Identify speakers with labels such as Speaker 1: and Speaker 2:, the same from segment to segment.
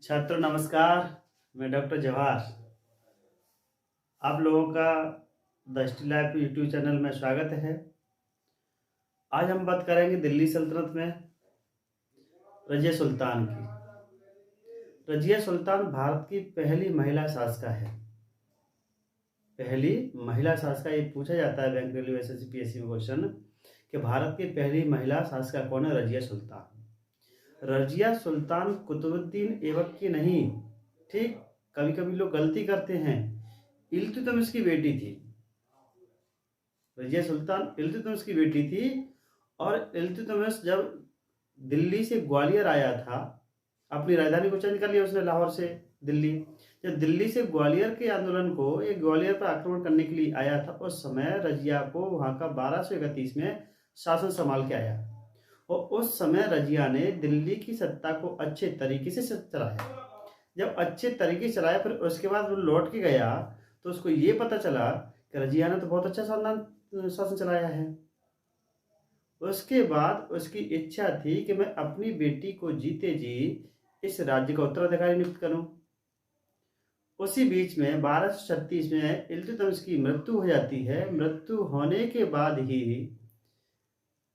Speaker 1: छात्रों नमस्कार। मैं डॉक्टर जवाहर आप लोगों का the still life YouTube channel में स्वागत है। आज हम बात करेंगे दिल्ली सल्तनत में रजिया सुल्तान की। रजिया सुल्तान भारत की पहली महिला शासका है। पहली महिला शासका ये पूछा जाता है बैंक रेलवे एसएससी पीएससी में क्वेश्चन कि भारत की पहली महिला शासका कौन है? रजिया सुल्तान। रजिया सुल्तान कुतुबुद्दीन ऐबक की नहीं, ठीक। कभी कभी लोग गलती करते हैं। इल्तुतमिश की बेटी थी। रजिया सुल्तान इल्तुतमिश की बेटी थी। और इल्तुतमिश जब दिल्ली से ग्वालियर आया था, अपनी राजधानी को चेंज कर लिया उसने लाहौर से दिल्ली। जब दिल्ली से ग्वालियर के आंदोलन को ये ग्वालियर पर आक्रमण करने के लिए आया था, उस समय रजिया को वहां का 1231 में शासन संभाल के आया। और उस समय रजिया ने दिल्ली की सत्ता को अच्छे तरीके से चलाया। जब अच्छे तरीके से चलाया, फिर उसके बाद वो लौट के गया तो उसको ये पता चला कि रजिया ने तो बहुत अच्छा शासन चलाया है। उसके बाद उसकी इच्छा थी कि मैं अपनी बेटी को जीते जी इस राज्य का उत्तराधिकारी नियुक्त करूं। उसी बीच में 1236 में इल्तुतमिश की मृत्यु हो जाती है। मृत्यु होने के बाद ही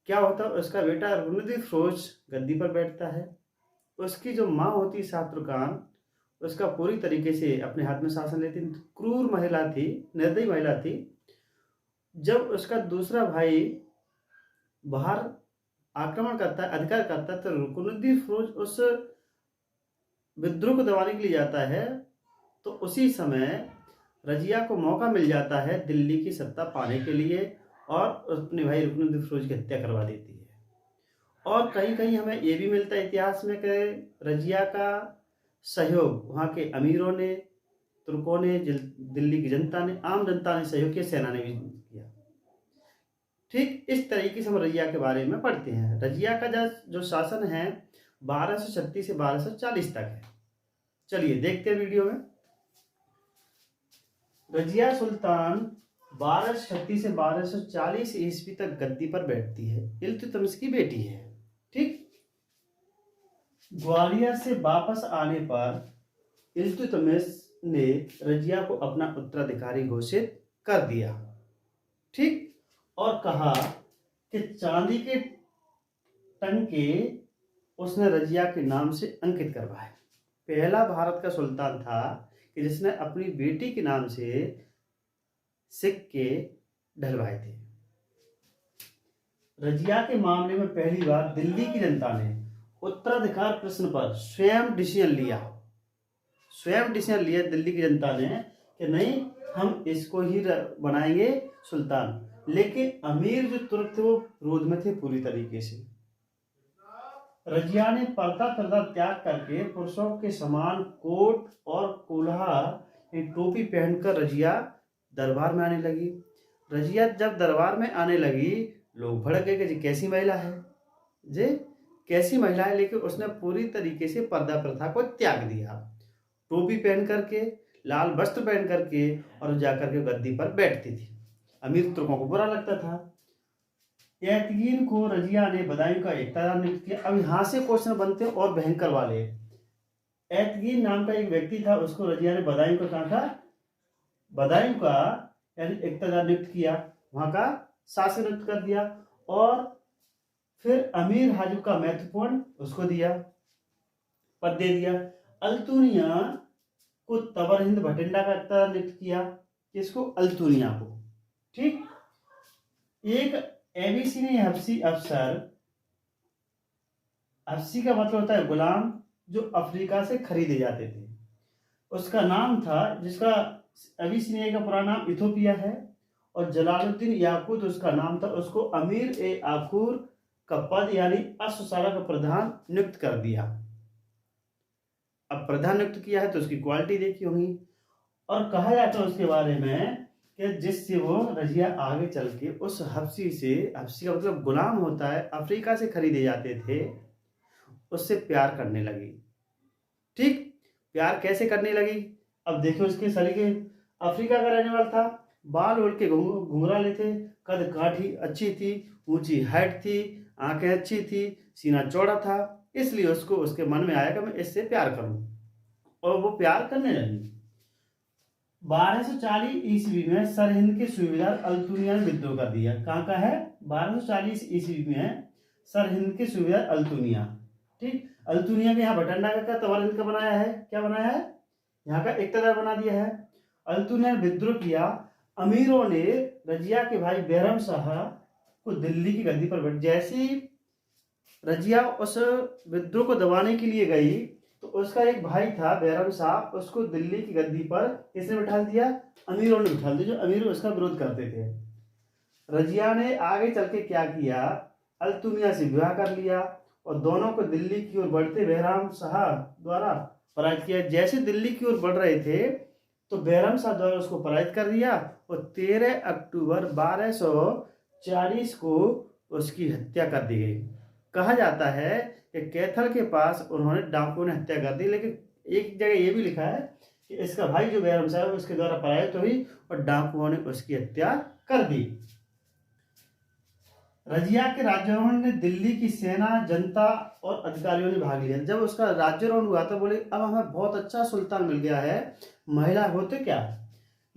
Speaker 1: क्या होता है, उसका बेटा रुकनुद्दीन फिरोज गद्दी पर बैठता है। उसकी जो माँ होती शाह तुर्कान, उसका पूरी तरीके से अपने हाथ में शासन लेती। क्रूर महिला थी, निर्दयी महिला थी। जब उसका दूसरा भाई बाहर आक्रमण करता है, अधिकार करता है, तो रुकनुद्दीन फिरोज उस विद्रोह को दबाने के लिए जाता है। तो उसी समय रजिया को मौका मिल जाता है दिल्ली की सत्ता पाने के लिए, और अपने भाई रुकनुद्दीन फिरोज की हत्या करवा देती है। और कहीं कहीं हमें ये भी मिलता है इतिहास में कि रजिया का सहयोग वहाँ के अमीरों ने, तुर्कों ने, दिल्ली की जनता ने, आम जनता ने सहयोग किया, सेना ने भी किया। ठीक इस तरीके से हम रजिया के बारे में पढ़ते हैं। रजिया का जो शासन है 1236 से 1240 तक है। चलिए देखते हैं वीडियो में। रजिया सुल्तान 1236 से 1240 ईस्वी तक गद्दी पर बैठती है। इल्तुतमिश की बेटी है, ठीक। ग्वालियर से वापस आने पर इल्तुतमिश ने रजिया को अपना उत्तराधिकारी घोषित कर दिया, ठीक। और कहा कि चांदी के टंके उसने रजिया के नाम से अंकित करवाए। पहला भारत का सुल्तान था कि जिसने अपनी बेटी के नाम से सिक्के ढलवाए थे। रजिया के मामले में पहली बार दिल्ली की जनता ने उत्तराधिकार प्रश्न पर स्वयं डिसीजन लिया दिल्ली की जनता ने कि नहीं, हम इसको ही बनाएंगे सुल्तान। लेकिन अमीर जो तुर्क थे वो विरोध में थे पूरी तरीके से। रजिया ने पर्दा त्याग करके पुरुषों के समान कोट और कोल्हा टोपी पहनकर रजिया दरबार में आने लगी। रजिया जब दरबार में आने लगी, लोग भड़क गए कि कैसी महिला है, कैसी महिला है। लेकिन उसने पूरी तरीके से पर्दा प्रथा को त्याग दिया। टोपी पहन करके, लाल वस्त्र पहन करके, और जाकर के गद्दी पर बैठती थी। अमीर तुर्कों को बुरा लगता था। एतगीन को रजिया ने बदायूं का इख्तियार नियुक्त किया। अब यहाँ से क्वेश्चन बनते हैं और भयंकर वाले। एतगीन नाम का एक व्यक्ति था, उसको रजिया ने बदायूं का कहा था, बदायूं का यानी इख्तियार नियुक्त किया, वहां का शासन नियुक्त कर दिया। और फिर अमीर हाजू का महत्वपूर्ण उसको दिया, पद दे दिया। अल्तुनिया को तबर हिंद भटिंडा का इख्तियार नियुक्त किया, किसको? अल्तुनिया को, ठीक। एक एबीसीनी हबसी अफसर, हबसी का मतलब होता है गुलाम, जो अफ्रीका से खरीदे जाते थे, उसका नाम था, जिसका अबीसीनिया का पुराना नाम इथोपिया है। और जलालुद्दीन याकूत उसका नाम था। उसको अमीर ए आखूर का पद यानी अश्वशाला का प्रधान नियुक्त कर दिया। अब प्रधान नियुक्त किया है तो उसकी क्वालिटी देखी होगी। और कहा जाता है उसके बारे में कि जिससे वो रजिया आगे चल के उस हबसी का मतलब गुलाम होता है, अफ्रीका से खरीदे जाते थे, उससे प्यार करने लगी, ठीक। प्यार कैसे करने लगी? अब देखो उसके सलीके। अफ्रीका का रहने वाला था, बाल ओढ़ के घुंघराले थे, कद काठी अच्छी थी, ऊंची हाइट थी, आंखें अच्छी थी, सीना चौड़ा था। इसलिए उसको उसके मन में आया कि मैं इससे प्यार करूं। और वो प्यार करने लगी। 1240 ईस्वी में सरहिंद के सूबेदार अल्तुनिया ने विद्रोह कर दिया। कहाँ का है? 1240 ईस्वी में सरहिंद के सूबेदार अल्तुनिया। ठीक, अल्तुनिया के यहाँ भटंडा का तवाल का बनाया है, क्या बनाया है? यहाँ का इक्तदार बना दिया है। अल्तुनिया ने विद्रोह किया। अमीरों ने रजिया के भाई बैरम शाह को दिल्ली की गद्दी पर बैठ, जैसे ही रजिया उस विद्रोह को दबाने के लिए गई तो उसका एक भाई था बैरम शाह, उसको दिल्ली की गद्दी पर किसने बिठा दिया? अमीरों ने बिठा दिया, जो अमीर उसका विरोध करते थे। रजिया ने आगे चल के क्या किया? अल्तुनिया से विवाह कर लिया और दोनों को दिल्ली की ओर बढ़ते बैरम शाह द्वारा पराजित किया। जैसे दिल्ली की ओर बढ़ रहे थे तो बैरम शाह द्वारा उसको पराजित कर दिया और 13 अक्टूबर 1240 को उसकी हत्या कर दी गई। कहा जाता है कि कैथल के पास उन्होंने डाकुओं ने हत्या कर दी, लेकिन एक जगह ये भी लिखा है कि इसका भाई जो बैरम शाह है उसके द्वारा पराजित हुई और डाकुओं ने उसकी हत्या कर दी। रजिया के राज्यारोहण ने दिल्ली की सेना, जनता और अधिकारियों ने भाग लिया। जब उसका राज्यारोहण हुआ तो बोले अब हमें बहुत अच्छा सुल्तान मिल गया है, महिला होते क्या।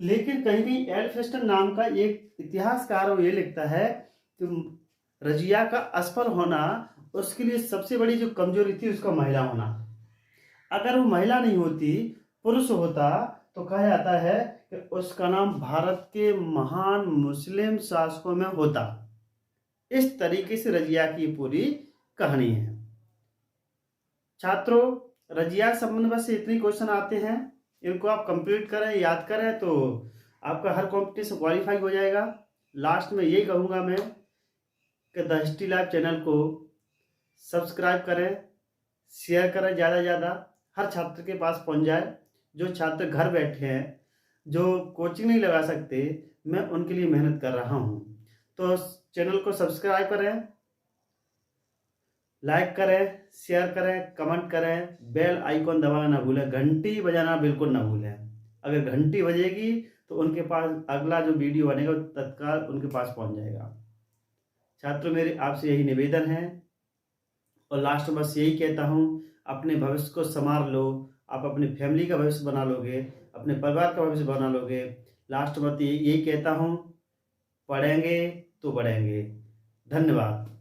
Speaker 1: लेकिन कहीं कहीं एल्फिंस्टन नाम का एक इतिहासकार वो ये लिखता है कि रजिया का असफल होना उसके लिए सबसे बड़ी जो कमजोरी थी उसका महिला होना। अगर वो महिला नहीं होती, पुरुष होता, तो कहा जाता है कि उसका नाम भारत के महान मुस्लिम शासकों में होता। इस तरीके से रजिया की पूरी कहानी है। छात्रों, रजिया संबंध से इतने क्वेश्चन आते हैं, इनको आप कंप्लीट करें, याद करें तो आपका हर कॉम्पिटिशन क्वालिफाई हो जाएगा। लास्ट में यही कहूँगा मैं कि द हिस्ट्री लैब चैनल को सब्सक्राइब करें, शेयर करें, ज़्यादा से ज़्यादा हर छात्र के पास पहुंच जाए। जो छात्र घर बैठे हैं, जो कोचिंग नहीं लगा सकते, मैं उनके लिए मेहनत कर रहा हूं। तो चैनल को सब्सक्राइब करें, लाइक करें, शेयर करें, कमेंट करें, बेल आइकॉन दबाना ना भूलें, घंटी बजाना बिल्कुल ना भूलें। अगर घंटी बजेगी तो उनके पास अगला जो वीडियो बनेगा तत्काल उनके पास पहुंच जाएगा। छात्रों, मेरे आपसे यही निवेदन है और लास्ट में बस यही कहता हूं, अपने भविष्य को संवार लो। आप अपनी फैमिली का भविष्य बना लोगे, अपने परिवार का भविष्य बना लोगे। लास्ट में यही कहता हूं, पढ़ेंगे तो बढ़ेंगे। धन्यवाद।